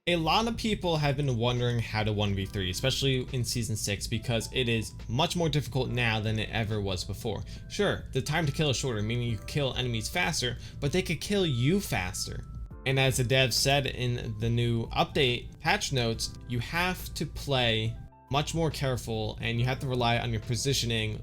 A lot of people have been wondering how to 1v3, especially in Season 6, because it is much more difficult now than it ever was before. Sure, the time to kill is shorter, meaning you kill enemies faster, but they could kill you faster. And as the dev said in the new update patch notes, you have to play much more careful and you have to rely on your positioning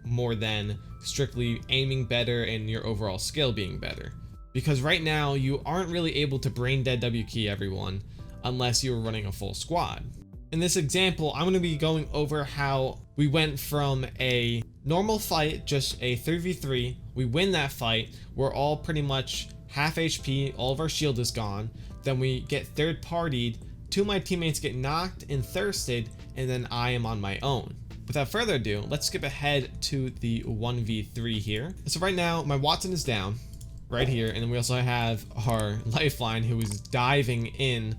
more than strictly aiming better and your overall skill being better. Because right now you aren't really able to brain dead W key everyone unless you're running a full squad. In this example, I'm going to be going over how we went from a normal fight, just a 3v3, we win that fight, we're all pretty much half HP, all of our shield is gone, then we get third partied, two of my teammates get knocked and thirsted, and then I am on my own. Without further ado, let's skip ahead to the 1v3 here. So right now, my Watson is down, right here, and then we also have our Lifeline who is diving in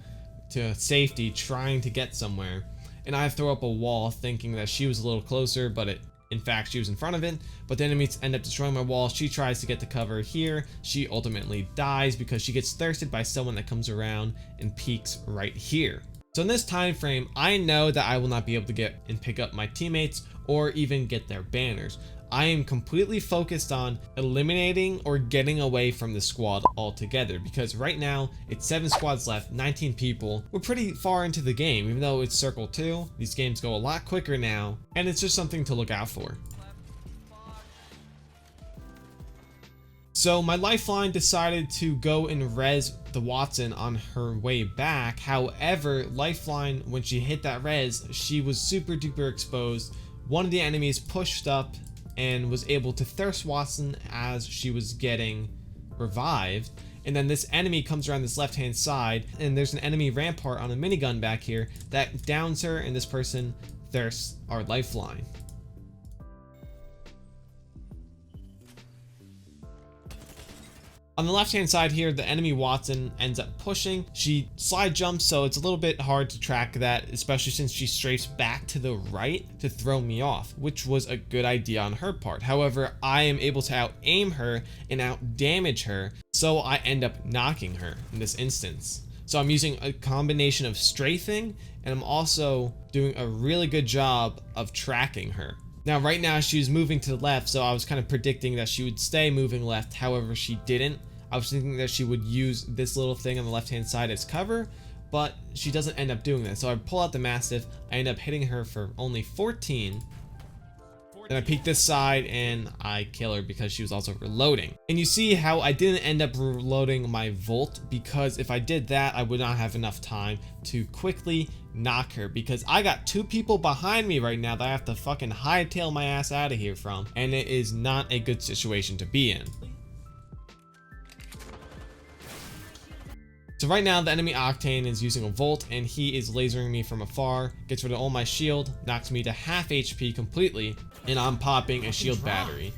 to safety, trying to get somewhere. And I throw up a wall thinking that she was a little closer, but in fact she was in front of it. But the enemies end up destroying my wall. She tries to get to cover here. She ultimately dies because she gets thirsted by someone that comes around and peeks right here. So in this time frame, I know that I will not be able to get and pick up my teammates or even get their banners. I am completely focused on eliminating or getting away from the squad altogether, because right now it's 7 squads left, 19 people. We're pretty far into the game, even though it's Circle 2. These games go a lot quicker now, and it's just something to look out for. So my Lifeline decided to go and res the Watson on her way back. However, Lifeline, when she hit that res, she was super duper exposed. One of the enemies pushed up and was able to thirst Watson as she was getting revived. And then this enemy comes around this left hand side, and there's an enemy rampart on a minigun back here that downs her, and this person thirsts our Lifeline. On the left hand side here, the enemy Watson ends up pushing. She slide jumps, so it's a little bit hard to track that, especially since she strafes back to the right to throw me off, which was a good idea on her part. However, I am able to out aim her and out damage her, so I end up knocking her in this instance. So I'm using a combination of strafing, and I'm also doing a really good job of tracking her. Now right now she's moving to the left, so I was kind of predicting that she would stay moving left. However, she didn't. I was thinking that she would use this little thing on the left hand side as cover, but she doesn't end up doing that. So I pull out the Mastiff, I end up hitting her for only 14. Then I peek this side and I kill her because she was also reloading. And you see how I didn't end up reloading my Volt, because if I did that, I would not have enough time to quickly knock her, because I got 2 people behind me right now that I have to fucking hightail my ass out of here from, and it is not a good situation to be in. So right now the enemy Octane is using a Volt, and he is lasering me from afar, gets rid of all my shield, knocks me to half HP completely, and I'm popping a shield battery.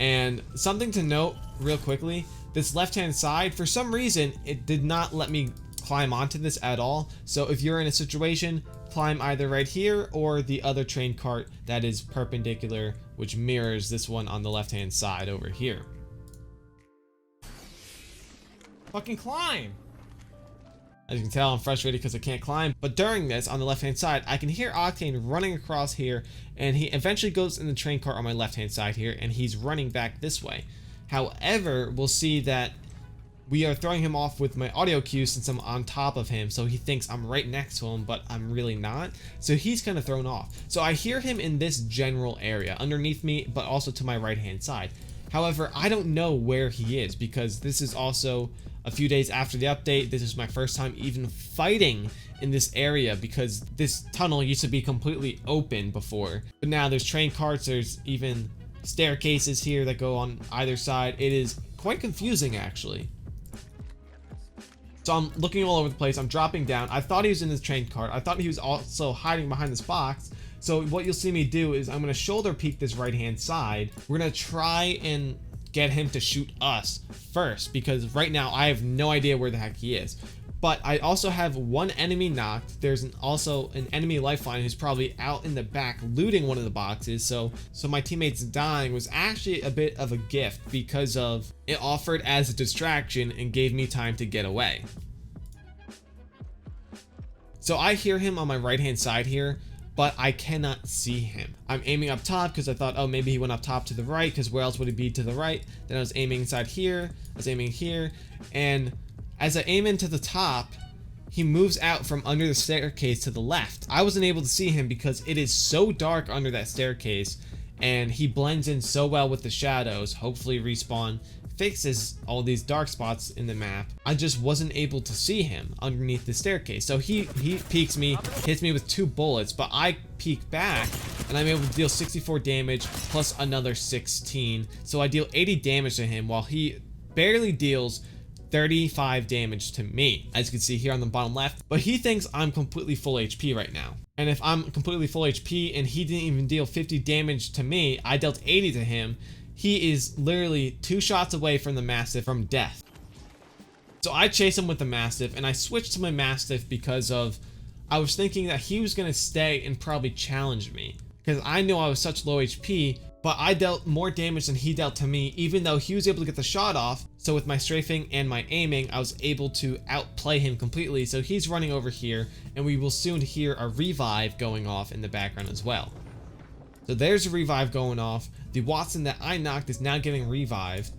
And something to note real quickly, this left hand side, for some reason it did not let me climb onto this at all. So if you're in a situation, climb either right here or the other train cart that is perpendicular, which mirrors this one on the left hand side over here. Fucking climb! As you can tell, I'm frustrated because I can't climb. But during this, on the left-hand side, I can hear Octane running across here, and he eventually goes in the train cart on my left-hand side here, and he's running back this way. However, we'll see that we are throwing him off with my audio cue since I'm on top of him, so he thinks I'm right next to him, but I'm really not. So he's kind of thrown off. So I hear him in this general area, underneath me, but also to my right-hand side. However, I don't know where he is, because this is also a few days after the update. This is my first time even fighting in this area, because this tunnel used to be completely open before. But now there's train carts, there's even staircases here that go on either side. It is quite confusing, actually. So I'm looking all over the place, I'm dropping down. I thought he was in this train cart. I thought he was also hiding behind this box. So what you'll see me do is I'm going to shoulder peek this right hand side. We're going to try and get him to shoot us first, because right now I have no idea where the heck he is. But I also have one enemy knocked. There's also an enemy Lifeline who's probably out in the back looting one of the boxes. So my teammates dying was actually a bit of a gift, because of it offered as a distraction and gave me time to get away. So I hear him on my right hand side here, but I cannot see him. I'm aiming up top because I thought, oh, maybe he went up top to the right, because where else would he be to the right? Then I was aiming inside here, I was aiming here, and as I aim into the top, he moves out from under the staircase to the left. I wasn't able to see him because it is so dark under that staircase, and he blends in so well with the shadows. Hopefully Respawn fixes all these dark spots in the map. I just wasn't able to see him underneath the staircase. So he peeks me, hits me with 2 bullets, but I peek back and I'm able to deal 64 damage plus another 16. So I deal 80 damage to him while he barely deals 35 damage to me, as you can see here on the bottom left. But he thinks I'm completely full HP right now. And if I'm completely full HP and he didn't even deal 50 damage to me, I dealt 80 to him, he is literally 2 shots away from the Mastiff from death. So I chase him with the Mastiff, and I switched to my Mastiff because of, I was thinking that he was going to stay and probably challenge me, because I knew I was such low HP, but I dealt more damage than he dealt to me, even though he was able to get the shot off. So with my strafing and my aiming, I was able to outplay him completely. So he's running over here, and we will soon hear a revive going off in the background as well. So there's a revive going off. The Watson that I knocked is now getting revived,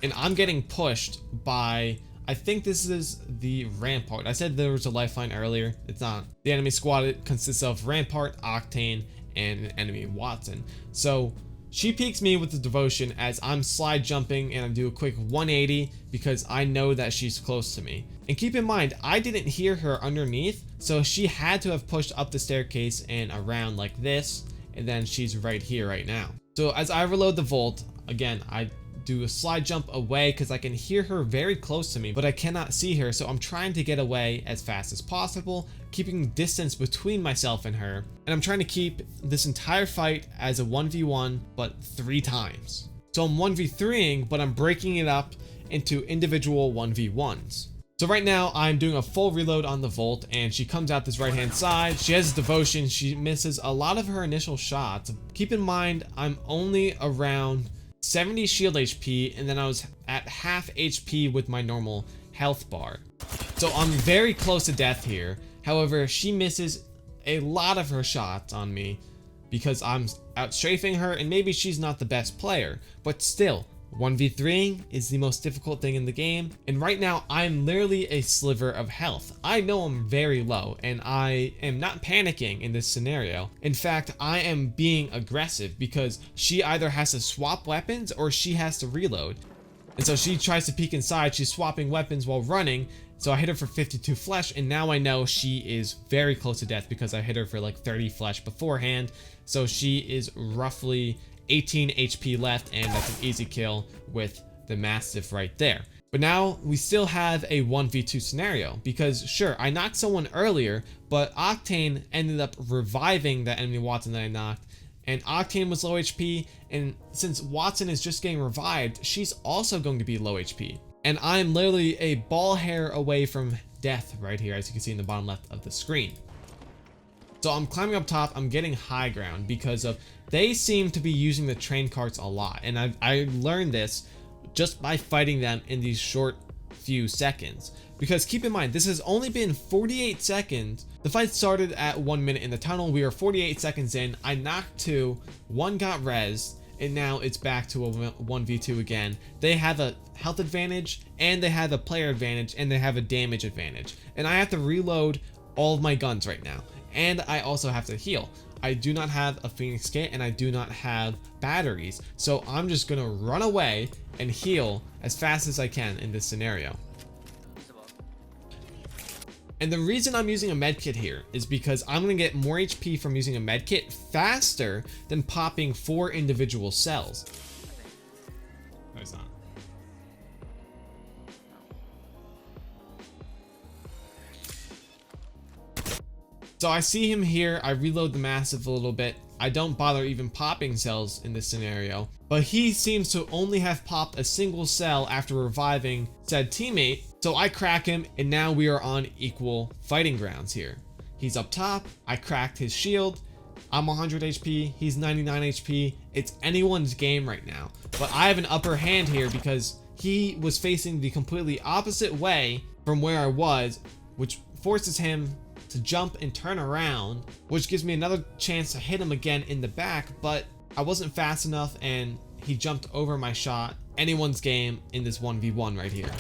and I'm getting pushed by, I think this is the Rampart. I said there was a lifeline earlier. It's not. The enemy squad consists of Rampart, Octane, and an enemy Watson. So she peeks me with the devotion as I'm slide jumping, and I do a quick 180 because I know that she's close to me. And keep in mind, I didn't hear her underneath, so she had to have pushed up the staircase and around like this, and then she's right here right now. So as I reload the Volt, again, I do a slide jump away because I can hear her very close to me, but I cannot see her. So I'm trying to get away as fast as possible, keeping distance between myself and her. And I'm trying to keep this entire fight as a 1v1, but 3 times. So I'm 1v3ing, but I'm breaking it up into individual 1v1s. So right now I'm doing a full reload on the Volt, and she comes out this right hand side. She has devotion. She misses a lot of her initial shots. Keep in mind, I'm only around 70 shield HP, and then I was at half HP with my normal health bar. So I'm very close to death here. However, she misses a lot of her shots on me because I'm out strafing her, and maybe she's not the best player, but still, 1v3ing is the most difficult thing in the game, and right now I'm literally a sliver of health. I know I'm very low, and I am not panicking in this scenario. In fact, I am being aggressive because she either has to swap weapons or she has to reload. And so she tries to peek inside, she's swapping weapons while running, so I hit her for 52 flesh, and now I know she is very close to death because I hit her for like 30 flesh beforehand. So she is roughly 18 HP left, and that's an easy kill with the Mastiff right there. But now we still have a 1v2 scenario because sure, I knocked someone earlier, but Octane ended up reviving that enemy Watson that I knocked, and Octane was low HP, and since Watson is just getting revived, she's also going to be low HP. And I'm literally a ball hair away from death right here, as you can see in the bottom left of the screen. So I'm climbing up top, I'm getting high ground because of they seem to be using the train carts a lot, and I learned this just by fighting them in these short few seconds. Because keep in mind, this has only been 48 seconds. The fight started at 1 minute in the tunnel. We are 48 seconds in. I knocked 2, 1 got rezzed, and now it's back to a 1v2 again. They have a health advantage, and they have a player advantage, and they have a damage advantage. And I have to reload all of my guns right now. And I also have to heal. I do not have a Phoenix kit, and I do not have batteries. So I'm just gonna run away and heal as fast as I can in this scenario. And the reason I'm using a medkit here is because I'm gonna get more HP from using a medkit faster than popping 4 individual cells. No, it's not. So I see him here, I reload the Mastiff a little bit. I don't bother even popping cells in this scenario, but he seems to only have popped a single cell after reviving said teammate. So I crack him, and now we are on equal fighting grounds here. He's up top, I cracked his shield, I'm 100 HP, he's 99 HP. It's anyone's game right now, but I have an upper hand here because he was facing the completely opposite way from where I was, which forces him to jump and turn around, which gives me another chance to hit him again in the back, but I wasn't fast enough and he jumped over my shot. Anyone's game in this 1v1 right here.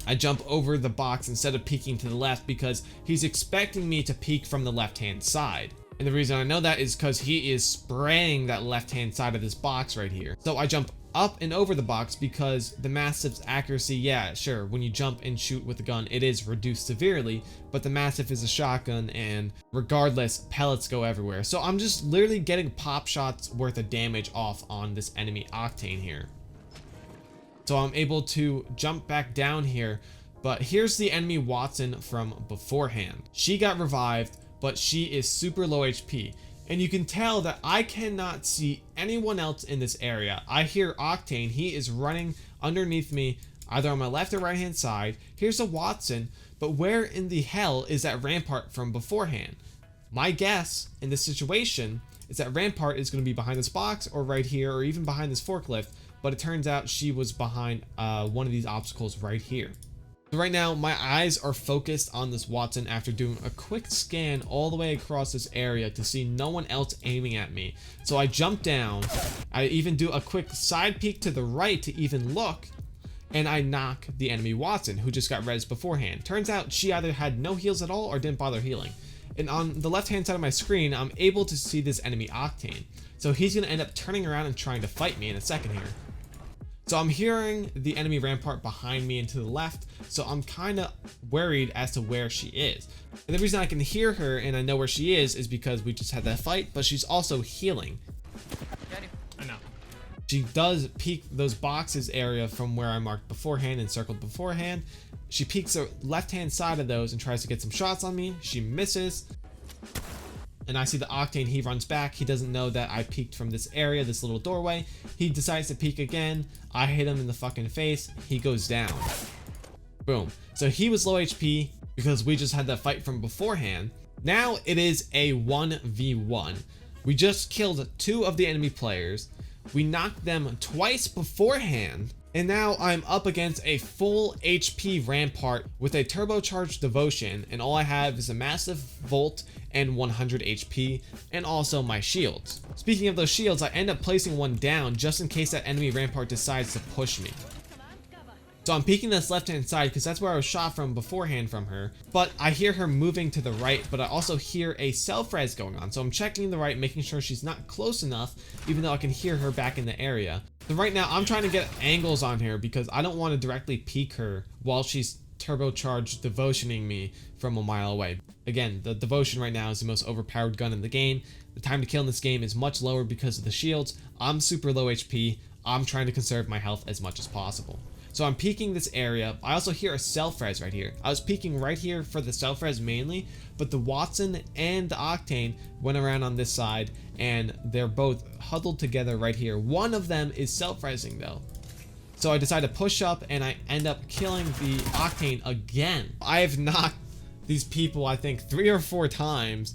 I jump over the box instead of peeking to the left because he's expecting me to peek from the left-hand side. And the reason I know that is because he is spraying that left-hand side of this box right here. So I jump up and over the box because the Mastiff's accuracy, yeah, sure, when you jump and shoot with a gun, it is reduced severely, but the Mastiff is a shotgun and regardless, pellets go everywhere. So I'm just literally getting pop shots worth of damage off on this enemy Octane here. So I'm able to jump back down here, but here's the enemy Watson from beforehand. She got revived, but she is super low HP. And you can tell that I cannot see anyone else in this area. I hear Octane, he is running underneath me, either on my left or right hand side. Here's a Watson, but where in the hell is that Rampart from beforehand? My guess in this situation is that Rampart is going to be behind this box or right here or even behind this forklift, but it turns out she was behind one of these obstacles right here. So right now, my eyes are focused on this Watson after doing a quick scan all the way across this area to see no one else aiming at me. So I jump down, I even do a quick side peek to the right to even look, and I knock the enemy Watson, who just got rezzed beforehand. Turns out she either had no heals at all or didn't bother healing. And on the left-hand side of my screen, I'm able to see this enemy Octane. So he's going to end up turning around and trying to fight me in a second here. So I'm hearing the enemy Rampart behind me and to the left, so I'm kind of worried as to where she is. And the reason I can hear her and I know where she is because we just had that fight, but she's also healing. I know. She does peek those boxes area from where I marked beforehand and circled beforehand. She peeks the left-hand side of those and tries to get some shots on me. She misses. And I see the Octane, he runs back. He doesn't know that I peeked from this area, this little doorway. He decides to peek again. I hit him in the fucking face. He goes down. Boom. So he was low HP because we just had that fight from beforehand. Now it is a 1v1. We just killed 2 of the enemy players. We knocked them twice beforehand. And now I'm up against a full HP Rampart with a turbocharged devotion, and all I have is a massive Volt and 100 HP, and also my shields. Speaking of those shields, I end up placing one down just in case that enemy Rampart decides to push me. So I'm peeking this left-hand side because that's where I was shot from beforehand from her, but I hear her moving to the right, but I also hear a self-res going on. So I'm checking the right, making sure she's not close enough, even though I can hear her back in the area. So right now I'm trying to get angles on her because I don't want to directly peek her while she's turbocharged devotioning me from a mile away. Again, the devotion right now is the most overpowered gun in the game. The time to kill in this game is much lower because of the shields. I'm super low HP. I'm trying to conserve my health as much as possible. So I'm peeking this area. I also hear a self-res right here. I was peeking right here for the self-res mainly, but the Watson and the Octane went around on this side and they're both huddled together right here. One of them is self-resing though. So I decide to push up and I end up killing the Octane again. I have knocked these people, I think 3 or 4 times.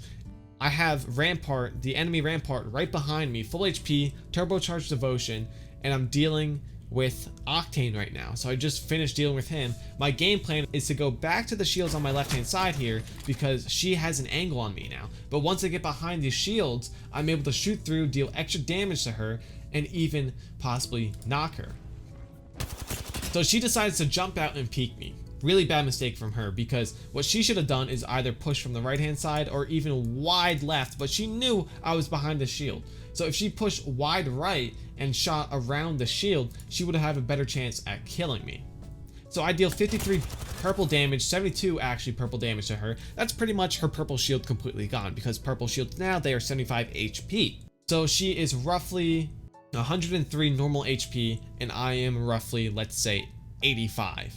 I have Rampart, the enemy Rampart right behind me, full HP, turbocharged devotion, and I'm dealing with Octane right now. So I just finished dealing with him. My game plan is to go back to the shields on my left hand side here because she has an angle on me now. But once I get behind these shields, I'm able to shoot through, deal extra damage to her, and even possibly knock her. So she decides to jump out and peek me. Really bad mistake from her because what she should have done is either push from the right hand side or even wide left, but she knew I was behind the shield. So if she pushed wide right and shot around the shield, she would have a better chance at killing me. So I deal 53 purple damage, 72 actually purple damage to her. That's pretty much her purple shield completely gone because purple shields now, they are 75 HP. So she is roughly 103 normal HP and I am roughly, let's say, 85.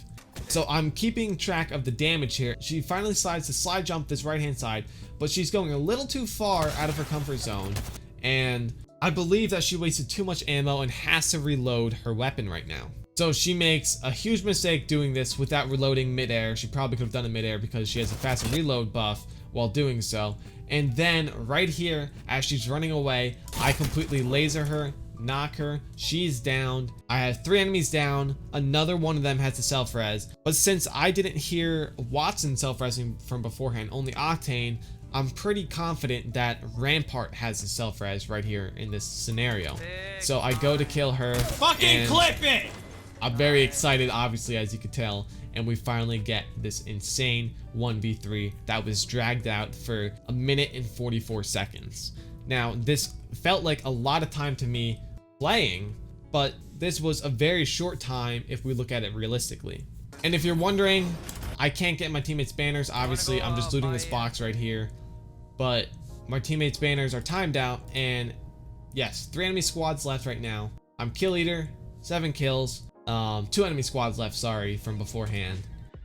So I'm keeping track of the damage here. She finally decides to slide jump this right hand side, but she's going a little too far out of her comfort zone. And I believe that she wasted too much ammo and has to reload her weapon right now. So she makes a huge mistake doing this without reloading midair. She probably could have done it midair because she has a faster reload buff while doing so. And then right here, as she's running away, I completely laser her, knock her. She's down. I have 3 enemies down. Another one of them has the self-res. But since I didn't hear Watson self-resing from beforehand, only Octane, I'm pretty confident that Rampart has the self-res right here in this scenario. So I go to kill her. Fucking clip it! I'm very excited, obviously, as you could tell. And we finally get this insane 1v3 that was dragged out for 1 minute and 44 seconds. Now, this felt like a lot of time to me playing, but this was a very short time if we look at it realistically. And if you're wondering, I can't get my teammates' banners. Obviously, I'm just looting this box right here. But my teammates' banners are timed out, and yes, 3 enemy squads left right now. I'm kill leader, 7 kills. 2 enemy squads left, sorry, from beforehand.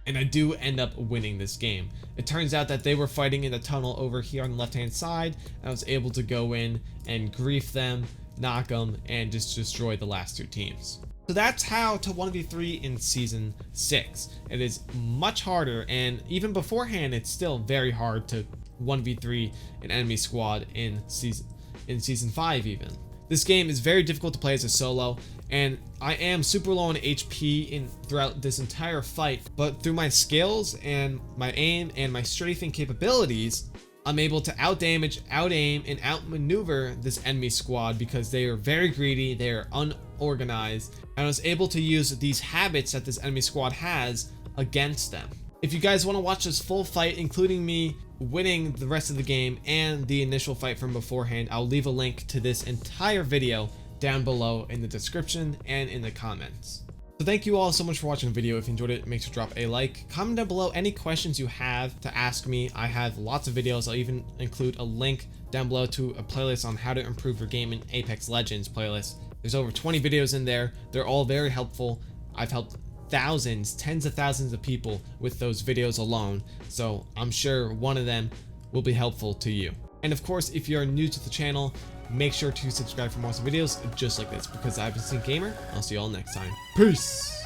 And I do end up winning this game. It turns out that they were fighting in the tunnel over here on the left-hand side. I was able to go in and grief them, knock them, and just destroy the last 2 teams. So that's how to 1v3 in Season 6. It is much harder, and even beforehand, it's still very hard to 1v3 an enemy squad in Season 5 even. This game is very difficult to play as a solo, and I am super low on HP throughout this entire fight, but through my skills and my aim and my strafing capabilities, I'm able to outdamage, out-aim, and outmaneuver this enemy squad because they are very greedy, they are unorganized, and I was able to use these habits that this enemy squad has against them. If you guys want to watch this full fight, including me winning the rest of the game and the initial fight from beforehand, I'll leave a link to this entire video down below in the description and in the comments. So thank you all so much for watching the video. If you enjoyed it, make sure to drop a like. Comment down below any questions you have to ask me. I have lots of videos. I'll even include a link down below to a playlist on how to improve your game in Apex Legends playlist. There's over 20 videos in there. They're all very helpful. I've helped thousands, tens of thousands of people with those videos alone. So I'm sure one of them will be helpful to you. And of course, if you're new to the channel, make sure to subscribe for more videos just like this, because I've been Gamer. I'll see you all next time. Peace!